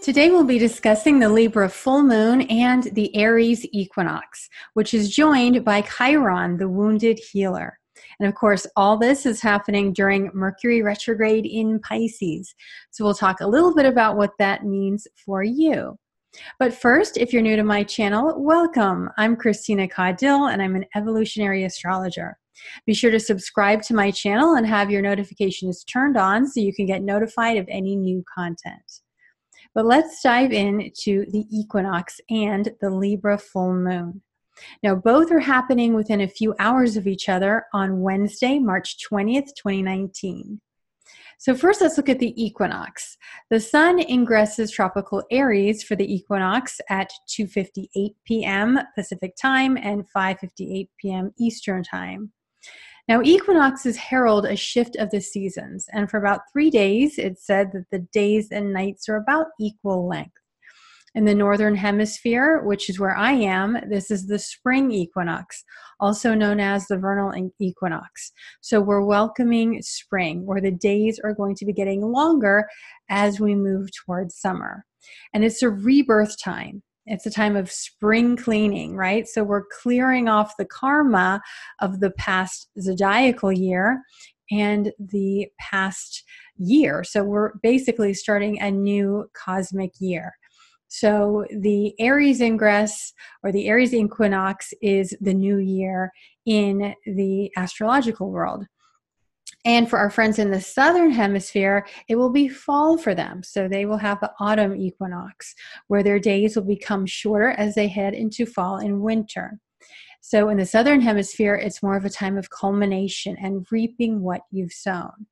Today we'll be discussing the Libra full moon and the Aries Equinox, which is joined by Chiron, the wounded healer. And of course, all this is happening during Mercury retrograde in Pisces. So we'll talk a little bit about what that means for you. But first, if you're new to my channel, welcome. I'm Christina Caudill, and I'm an evolutionary astrologer. Be sure to subscribe to my channel and have your notifications turned on so you can get notified of any new content. But let's dive into the equinox and the Libra full moon. Now, both are happening within a few hours of each other on Wednesday, March 20th, 2019. So first, let's look at the equinox. The sun ingresses tropical Aries for the equinox at 2:58 p.m. Pacific time and 5:58 p.m. Eastern time. Now, equinoxes herald a shift of the seasons, and for about 3 days, it's said that the days and nights are about equal length. In the northern hemisphere, which is where I am, this is the spring equinox, also known as the vernal equinox. So we're welcoming spring, where the days are going to be getting longer as we move towards summer. And it's a rebirth time. It's a time of spring cleaning, right? So we're clearing off the karma of the past zodiacal year and the past year. So we're basically starting a new cosmic year. So the Aries ingress or the Aries equinox is the new year in the astrological world. And for our friends in the southern hemisphere, it will be fall for them. So they will have the autumn equinox, where their days will become shorter as they head into fall and winter. So in the southern hemisphere, it's more of a time of culmination and reaping what you've sown.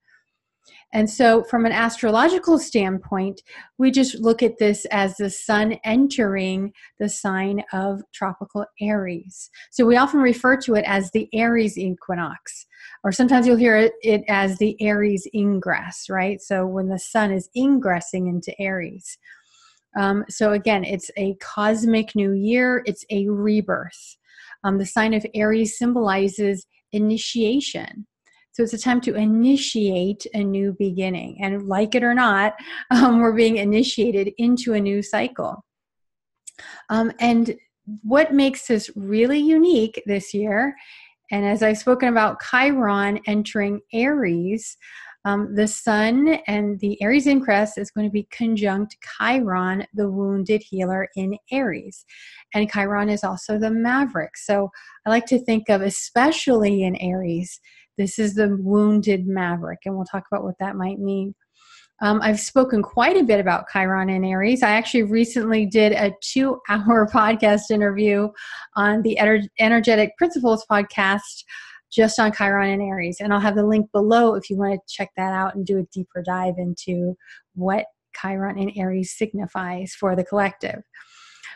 And so from an astrological standpoint, we just look at this as the sun entering the sign of tropical Aries. So we often refer to it as the Aries equinox, or sometimes you'll hear it as the Aries ingress, right? So when the sun is ingressing into Aries. So again, it's a cosmic new year. It's a rebirth. The sign of Aries symbolizes initiation. So it's a time to initiate a new beginning. And like it or not, we're being initiated into a new cycle. And what makes this really unique this year, and as I've spoken about Chiron entering Aries, the sun and the Aries ingress is going to be conjunct Chiron, the wounded healer in Aries. And Chiron is also the maverick. So I like to think of, especially in Aries, this is the wounded maverick, and we'll talk about what that might mean. I've spoken quite a bit about Chiron in Aries. I actually recently did a 2-hour podcast interview on the Energetic Principles podcast just on Chiron and Aries. And I'll have the link below if you want to check that out and do a deeper dive into what Chiron and Aries signifies for the collective.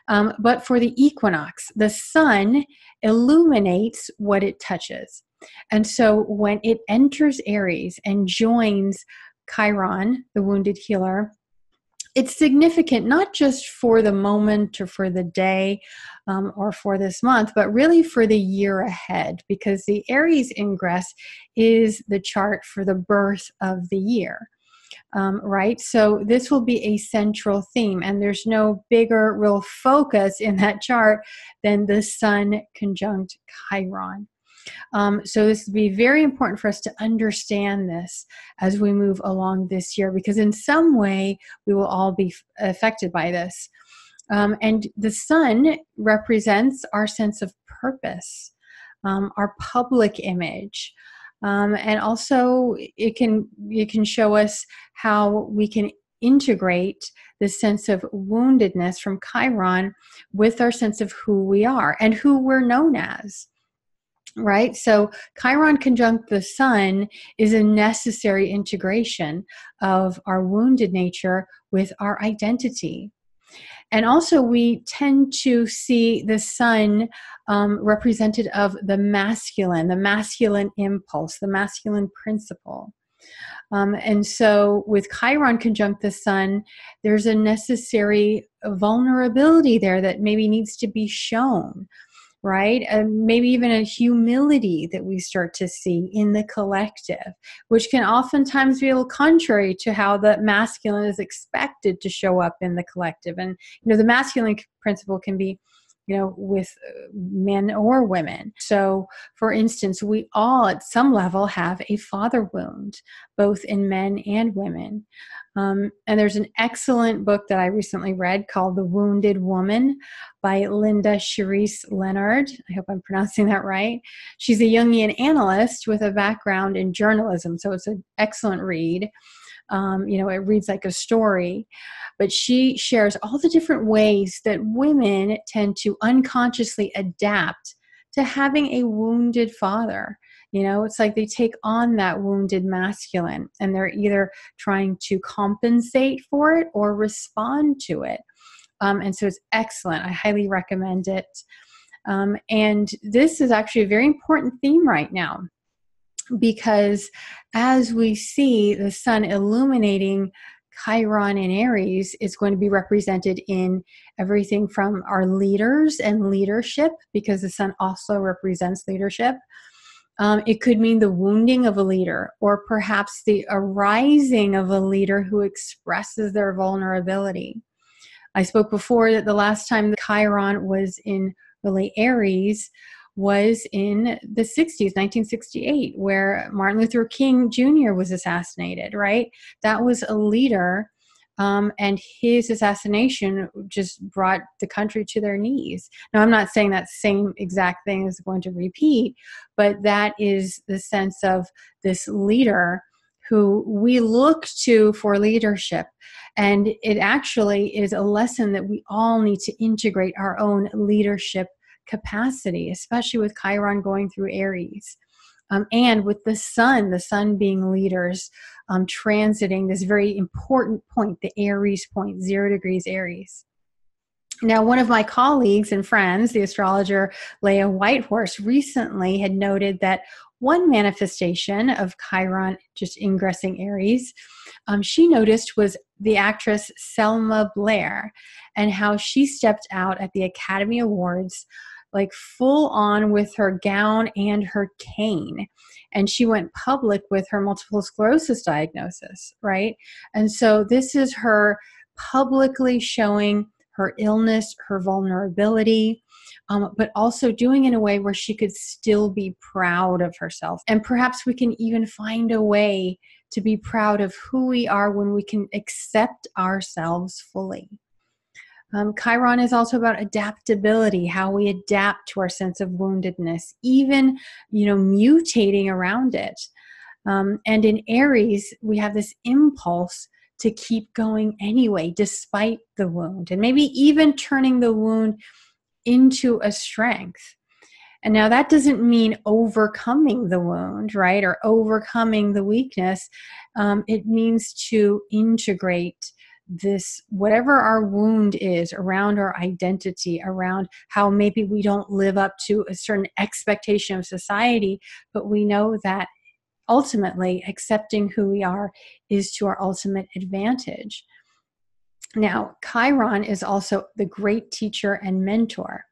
But for the equinox, the sun illuminates what it touches. And so when it enters Aries and joins Chiron, the wounded healer, it's significant not just for the moment or for the day or for this month, but really for the year ahead, because the Aries ingress is the chart for the birth of the year. Right? So this will be a central theme, and there's no bigger real focus in that chart than the sun conjunct Chiron. So this will be very important for us to understand this as we move along this year, because in some way we will all be affected by this. And the sun represents our sense of purpose, our public image. And also it can show us how we can integrate the sense of woundedness from Chiron with our sense of who we are and who we're known as. Right? So Chiron conjunct the sun is a necessary integration of our wounded nature with our identity. And also we tend to see the sun represented of the masculine impulse, the masculine principle. And so with Chiron conjunct the sun, there's a necessary vulnerability there that maybe needs to be shown. right? And maybe even a humility that we start to see in the collective, which can oftentimes be a little contrary to how the masculine is expected to show up in the collective. And, the masculine principle can be, with men or women. So, for instance, we all at some level have a father wound, both in men and women. And there's an excellent book that I recently read called The Wounded Woman by Schierse Leonard. I hope I'm pronouncing that right. She's a Jungian analyst with a background in journalism, so it's an excellent read. It reads like a story, but she shares all the different ways that women tend to unconsciously adapt to having a wounded father. It's like they take on that wounded masculine, and they're either trying to compensate for it or respond to it. And so it's excellent. I highly recommend it. And this is actually a very important theme right now, because as we see the sun illuminating Chiron in Aries, it's going to be represented in everything from our leaders and leadership, because the sun also represents leadership. It could mean the wounding of a leader, or perhaps the arising of a leader who expresses their vulnerability. I spoke before that the last time the Chiron was in really Aries was in the 60s, 1968, where Martin Luther King Jr. was assassinated, right? That was a leader, and his assassination just brought the country to their knees. Now, I'm not saying that same exact thing is going to repeat, but that is the sense of this leader who we look to for leadership. And it actually is a lesson that we all need to integrate our own leadership capacity, especially with Chiron going through Aries. And with the sun being leaders, transiting this very important point, the Aries point, 0 degrees Aries. Now, one of my colleagues and friends, the astrologer Leah Whitehorse, recently had noted that one manifestation of Chiron just ingressing Aries, she noticed, was the actress Selma Blair, and how she stepped out at the Academy Awards like full on with her gown and her cane. And she went public with her multiple sclerosis diagnosis, right? And so this is her publicly showing her illness, her vulnerability, but also doing it in a way where she could still be proud of herself. And perhaps we can even find a way to be proud of who we are when we can accept ourselves fully. Chiron is also about adaptability, how we adapt to our sense of woundedness, even, mutating around it. And in Aries, we have this impulse to keep going anyway, despite the wound, and maybe even turning the wound into a strength. And now that doesn't mean overcoming the wound, right? Or overcoming the weakness. It means to integrate this, whatever our wound is, around our identity, around how maybe we don't live up to a certain expectation of society, but we know that ultimately accepting who we are is to our ultimate advantage. Now, Chiron is also the great teacher and mentor.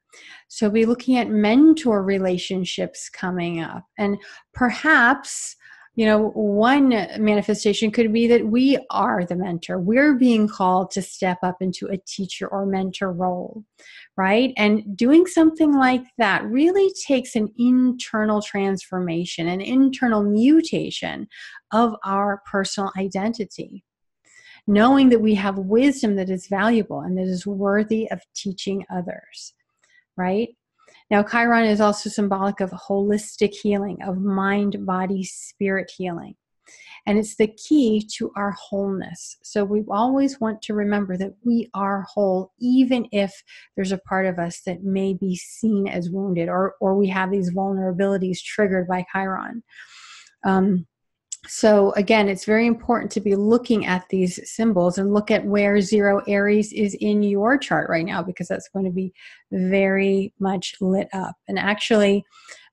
So we'll be looking at mentor relationships coming up. And perhaps, one manifestation could be that we are the mentor. We're being called to step up into a teacher or mentor role, right? And doing something like that really takes an internal transformation, an internal mutation of our personal identity. Knowing that we have wisdom that is valuable and that is worthy of teaching others, right? Now, Chiron is also symbolic of holistic healing, of mind, body, spirit healing. And it's the key to our wholeness. So we always want to remember that we are whole, even if there's a part of us that may be seen as wounded, or we have these vulnerabilities triggered by Chiron. So again, it's very important to be looking at these symbols and look at where 0 Aries is in your chart right now, because that's going to be very much lit up. And actually,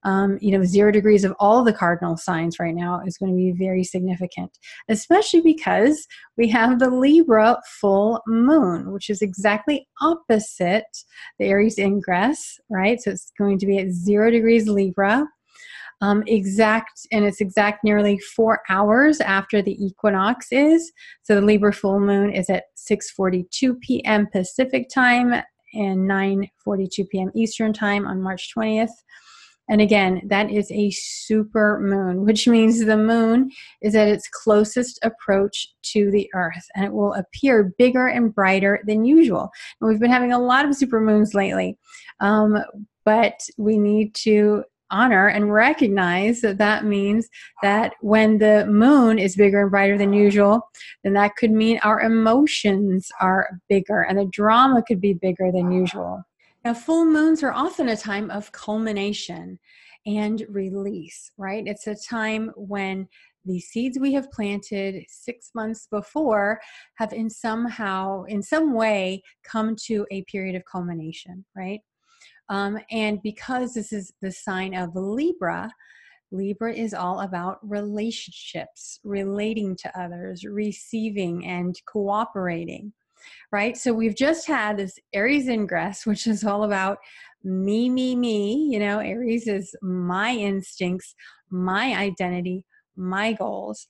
0 degrees of all the cardinal signs right now is going to be very significant, especially because we have the Libra full moon, which is exactly opposite the Aries ingress, right? So it's going to be at 0 degrees Libra. It's exact nearly 4 hours after the equinox is. So the Libra full moon is at 6:42 p.m. Pacific time and 9:42 p.m. Eastern time on March 20th. And again, that is a super moon, which means the moon is at its closest approach to the Earth, and it will appear bigger and brighter than usual. And we've been having a lot of super moons lately, but we need to honor and recognize that that means that when the moon is bigger and brighter than usual, then that could mean our emotions are bigger and the drama could be bigger than usual. Now, full moons are often a time of culmination and release, right? It's a time when the seeds we have planted 6 months before have in some way come to a period of culmination, right? And because this is the sign of Libra, Libra is all about relationships, relating to others, receiving and cooperating, right? So we've just had this Aries ingress, which is all about me, me, me. Aries is my instincts, my identity, my goals.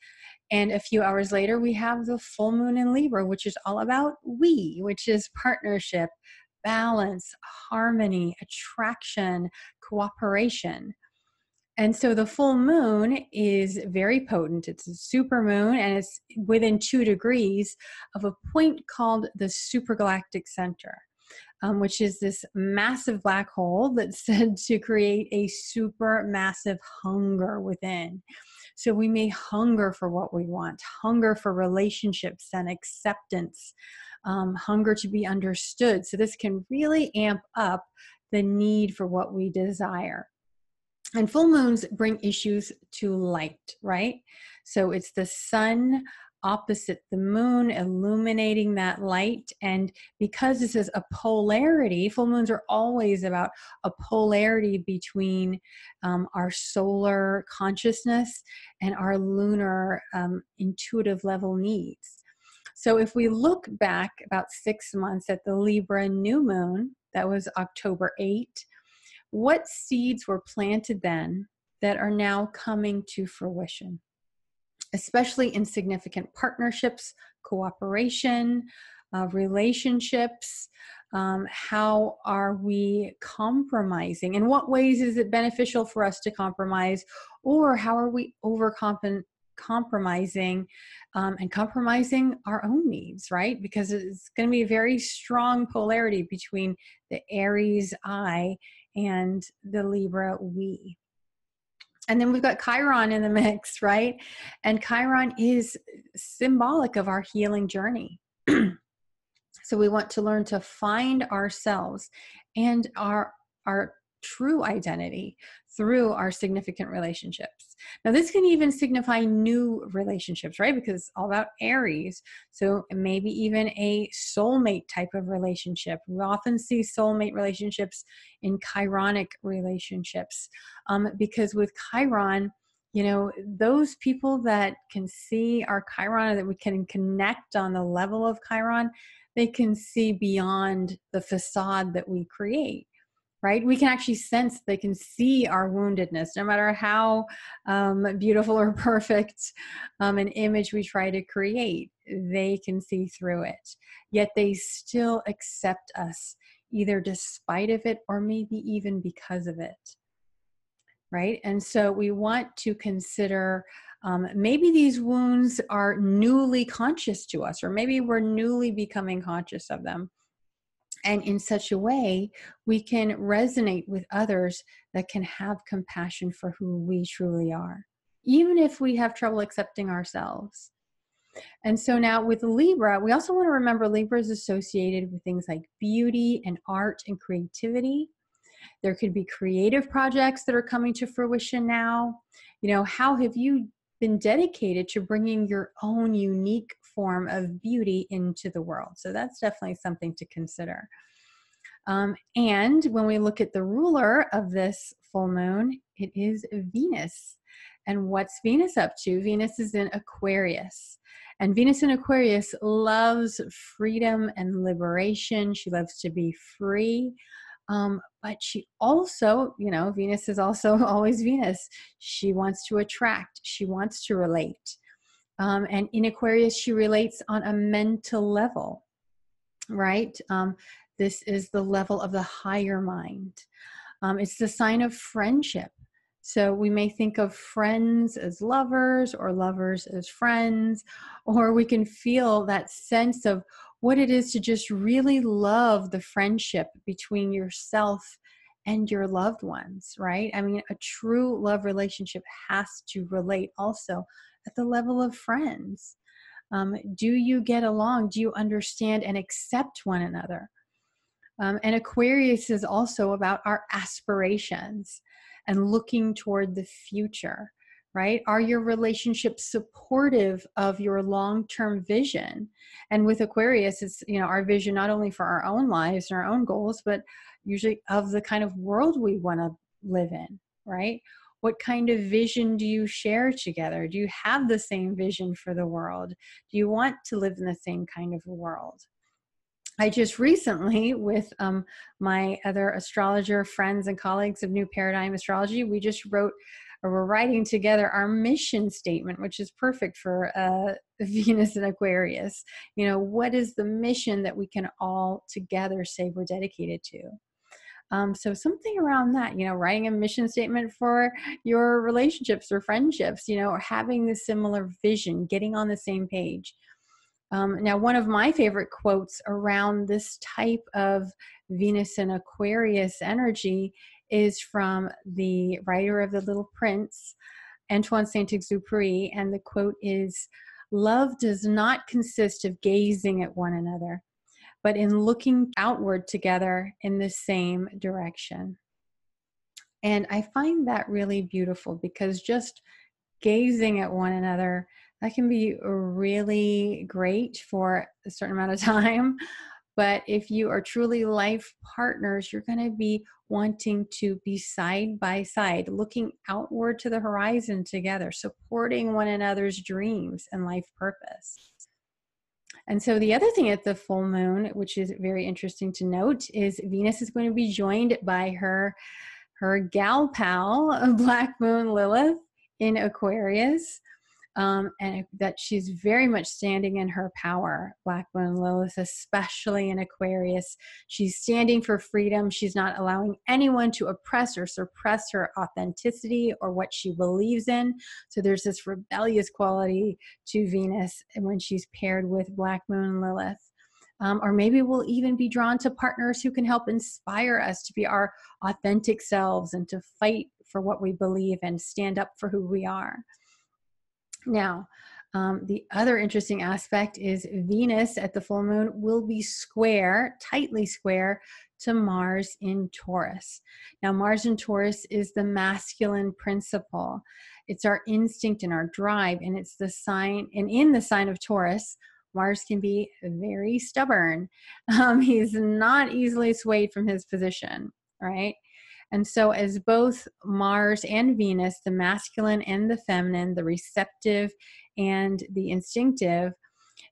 And a few hours later, we have the full moon in Libra, which is all about we, which is partnership, balance, harmony, attraction, cooperation. And so the full moon is very potent. It's a super moon, and it's within 2 degrees of a point called the supergalactic center, which is this massive black hole that's said to create a super massive hunger within. So we may hunger for what we want, hunger for relationships and acceptance, hunger to be understood. So this can really amp up the need for what we desire. And full moons bring issues to light, right? So it's the sun opposite the moon, illuminating that light. And because this is a polarity, full moons are always about a polarity between our solar consciousness and our lunar intuitive level needs. So if we look back about 6 months at the Libra new moon, that was October 8th, what seeds were planted then that are now coming to fruition, especially in significant partnerships, cooperation, relationships? How are we compromising? In what ways is it beneficial for us to compromise? Or how are we compromising and compromising our own needs, right? Because it's going to be a very strong polarity between the Aries I and the Libra we. And then we've got Chiron in the mix, right? And Chiron is symbolic of our healing journey. So we want to learn to find ourselves and our true identity through our significant relationships. Now, this can even signify new relationships, right? Because it's all about Aries. So maybe even a soulmate type of relationship. We often see soulmate relationships in Chironic relationships, because with Chiron, those people that can see our Chiron, that we can connect on the level of Chiron, they can see beyond the facade that we create, right? We can actually sense, they can see our woundedness, no matter how beautiful or perfect an image we try to create, they can see through it. Yet they still accept us, either despite of it or maybe even because of it, right? And so we want to consider maybe these wounds are newly conscious to us, or maybe we're newly becoming conscious of them. And in such a way, we can resonate with others that can have compassion for who we truly are, even if we have trouble accepting ourselves. And so now with Libra, we also want to remember Libra is associated with things like beauty and art and creativity. There could be creative projects that are coming to fruition now. How have you been dedicated to bringing your own unique form of beauty into the world. So that's definitely something to consider. And when we look at the ruler of this full moon, it is Venus. And what's Venus up to? Venus is in Aquarius. And Venus in Aquarius loves freedom and liberation. She loves to be free. But she also, Venus is also always Venus. She wants to attract. She wants to relate. And in Aquarius, she relates on a mental level, right? This is the level of the higher mind. It's the sign of friendship. So we may think of friends as lovers or lovers as friends, or we can feel that sense of what it is to just really love the friendship between yourself and your loved ones, right? I mean, a true love relationship has to relate also at the level of friends. Do you get along? Do you understand and accept one another? And Aquarius is also about our aspirations and looking toward the future, right? Are your relationships supportive of your long-term vision? And with Aquarius, it's, our vision not only for our own lives and our own goals, but usually of the kind of world we want to live in, right? What kind of vision do you share together? Do you have the same vision for the world? Do you want to live in the same kind of a world? I just recently, with my other astrologer friends and colleagues of New Paradigm Astrology, we're writing together our mission statement, which is perfect for Venus and Aquarius. What is the mission that we can all together say we're dedicated to? So something around that, writing a mission statement for your relationships or friendships, or having the similar vision, getting on the same page. Now, one of my favorite quotes around this type of Venus and Aquarius energy is from the writer of The Little Prince, Antoine Saint-Exupéry, and the quote is, "Love does not consist of gazing at one another, but in looking outward together in the same direction." And I find that really beautiful because just gazing at one another, that can be really great for a certain amount of time. But if you are truly life partners, you're going to be wanting to be side by side, looking outward to the horizon together, supporting one another's dreams and life purpose. And so the other thing at the full moon, which is very interesting to note, is Venus is going to be joined by her gal pal, Black Moon Lilith, in Aquarius, and that she's very much standing in her power. Black Moon Lilith, especially in Aquarius, she's standing for freedom. She's not allowing anyone to oppress or suppress her authenticity or what she believes in. So there's this rebellious quality to Venus when she's paired with Black Moon Lilith. Or maybe we'll even be drawn to partners who can help inspire us to be our authentic selves and to fight for what we believe and stand up for who we are. Now, the other interesting aspect is Venus at the full moon will be tightly square to Mars in Taurus. Now, Mars in Taurus is the masculine principle. It's our instinct and our drive, and it's the sign, and in the sign of Taurus, Mars can be very stubborn. He's not easily swayed from his position, right? And so as both Mars and Venus, the masculine and the feminine, the receptive and the instinctive,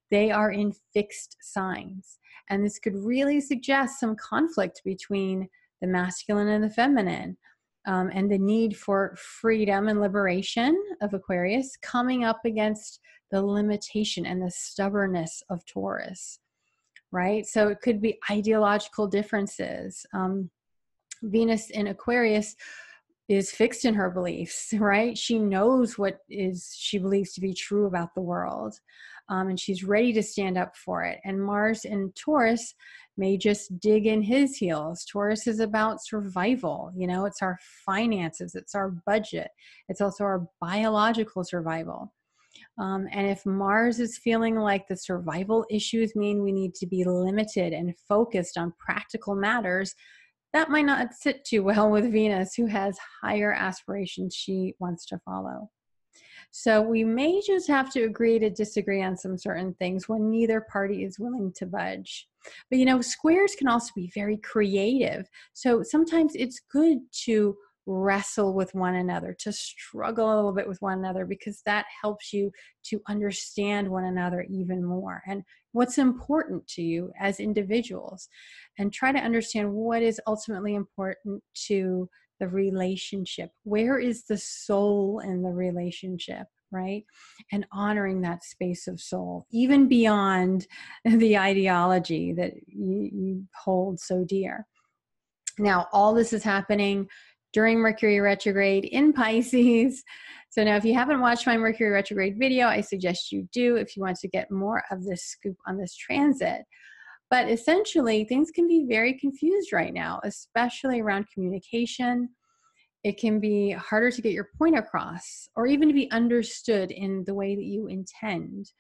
they are in fixed signs. And this could really suggest some conflict between the masculine and the feminine, and the need for freedom and liberation of Aquarius coming up against the limitation and the stubbornness of Taurus, right? So it could be ideological differences. Venus in Aquarius is fixed in her beliefs, right? She knows what she believes to be true about the world, and she's ready to stand up for it. And Mars in Taurus may just dig in his heels. Taurus is about survival. It's our finances, it's our budget, it's also our biological survival. And if Mars is feeling like the survival issues mean we need to be limited and focused on practical matters, that might not sit too well with Venus, who has higher aspirations she wants to follow. So we may just have to agree to disagree on some certain things when neither party is willing to budge. But squares can also be very creative. So sometimes it's good to wrestle with one another, to struggle a little bit with one another, because that helps you to understand one another even more and what's important to you as individuals, and try to understand what is ultimately important to the relationship. Where is the soul in the relationship, right? And honoring that space of soul, even beyond the ideology that you hold so dear. Now, all this is happening during Mercury retrograde in Pisces. So now if you haven't watched my Mercury retrograde video, I suggest you do if you want to get more of this scoop on this transit. But essentially, things can be very confused right now, especially around communication. It can be harder to get your point across, or even to be understood in the way that you intend.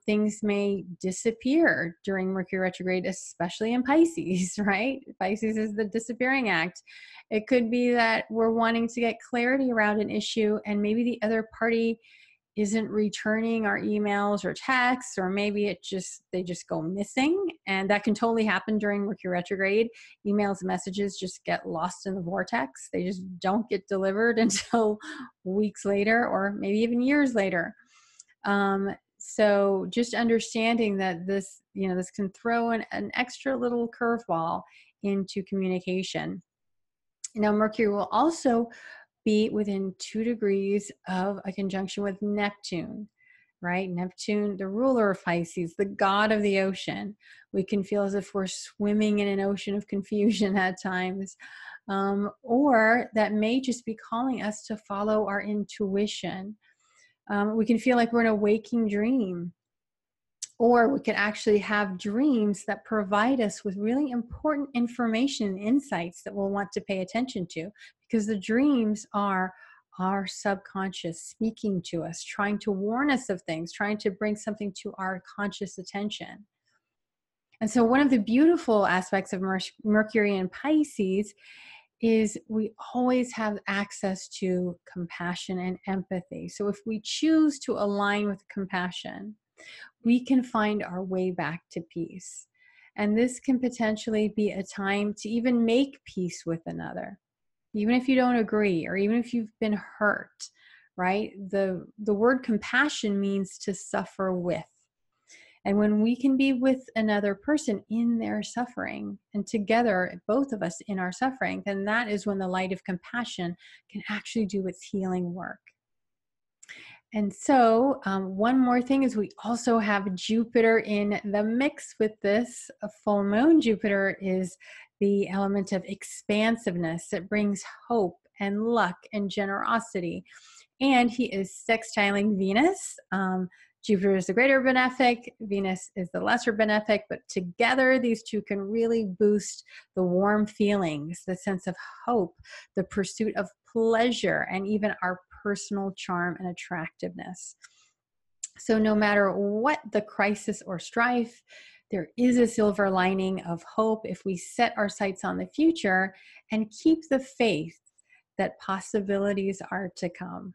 Things may disappear during Mercury retrograde, especially in Pisces, right? Pisces is the disappearing act. It could be that we're wanting to get clarity around an issue, and maybe the other party isn't returning our emails or texts, or maybe they just go missing. And that can totally happen during Mercury retrograde. Emails and messages just get lost in the vortex. They just don't get delivered until weeks later, or maybe even years later. So just understanding that this can throw an extra little curveball into communication. Now, Mercury will also be within 2 degrees of a conjunction with Neptune, right? Neptune, the ruler of Pisces, the god of the ocean. We can feel as if we're swimming in an ocean of confusion at times, or that may just be calling us to follow our intuition. We can feel like we're in a waking dream, or we could actually have dreams that provide us with really important information and insights that we'll want to pay attention to, because the dreams are our subconscious speaking to us, trying to warn us of things, trying to bring something to our conscious attention. And so one of the beautiful aspects of Mercury in Pisces is we always have access to compassion and empathy. So if we choose to align with compassion, we can find our way back to peace. And this can potentially be a time to even make peace with another, even if you don't agree, or even if you've been hurt, right? The word compassion means to suffer with. And when we can be with another person in their suffering, and together, both of us in our suffering, then that is when the light of compassion can actually do its healing work. And so one more thing is we also have Jupiter in the mix with this. A full moon. Jupiter is the element of expansiveness. It brings hope and luck and generosity. And he is sextiling Venus. Jupiter is the greater benefic, Venus is the lesser benefic, but together these two can really boost the warm feelings, the sense of hope, the pursuit of pleasure, and even our personal charm and attractiveness. So no matter what the crisis or strife, there is a silver lining of hope if we set our sights on the future and keep the faith that possibilities are to come.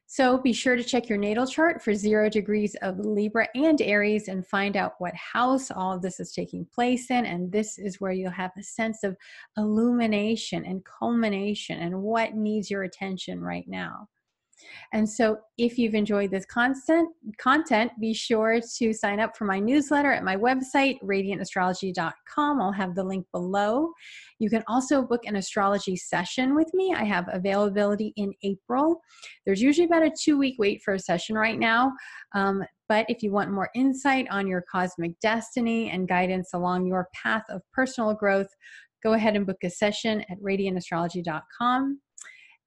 So be sure to check your natal chart for 0 degrees of Libra and Aries and find out what house all of this is taking place in. And this is where you'll have a sense of illumination and culmination and what needs your attention right now. And so if you've enjoyed this content, be sure to sign up for my newsletter at my website, radiantastrology.com. I'll have the link below. You can also book an astrology session with me. I have availability in April. There's usually about a 2-week wait for a session right now. But if you want more insight on your cosmic destiny and guidance along your path of personal growth, go ahead and book a session at radiantastrology.com.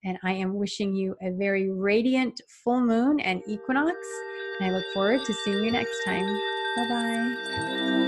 And I am wishing you a very radiant full moon and equinox. And I look forward to seeing you next time. Bye-bye.